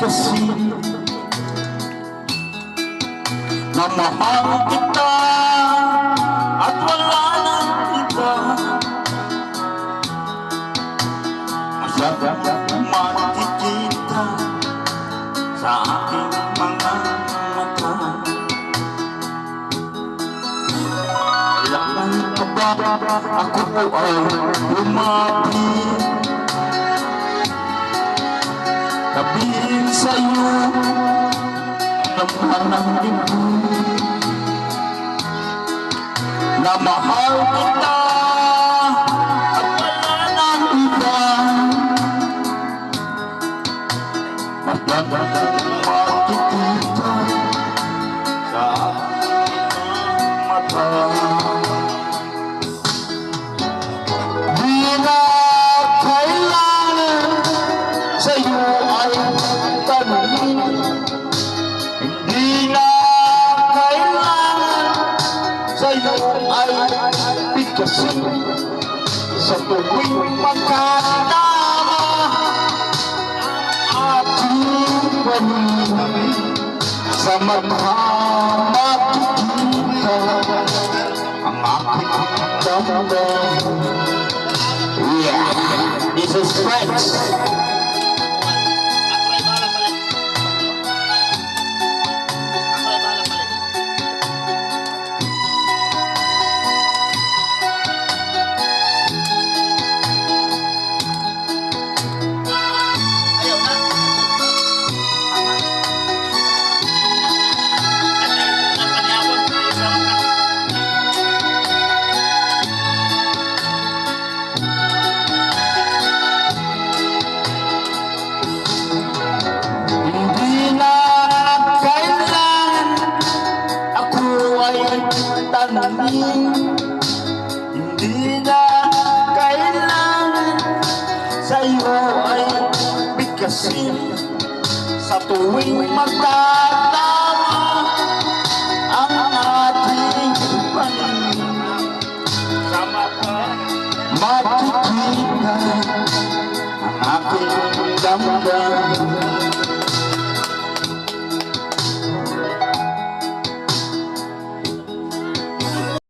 kasi na mahal kita at wala nang iba. Masyadong makikita sa aking mga mata. Kailangan pa ba ako ay lumapit, sabihin sa'yo naman ang libid na mahal kita at wala nang iba. Masyadong makikita sa aking mata. Di na kailangan sa'yo ay tanungin, hindi na kailangan sa'yo ay bigkasin. Sa tuwing magkasama ang ating panin, sa magkamakikita ang aking damdamin. Yeah, this is French. Hindi na kailangan sa'yo ay bigkasin. Sa tuwing magkatama ang ating panin, sa makikita ang aking damdamin.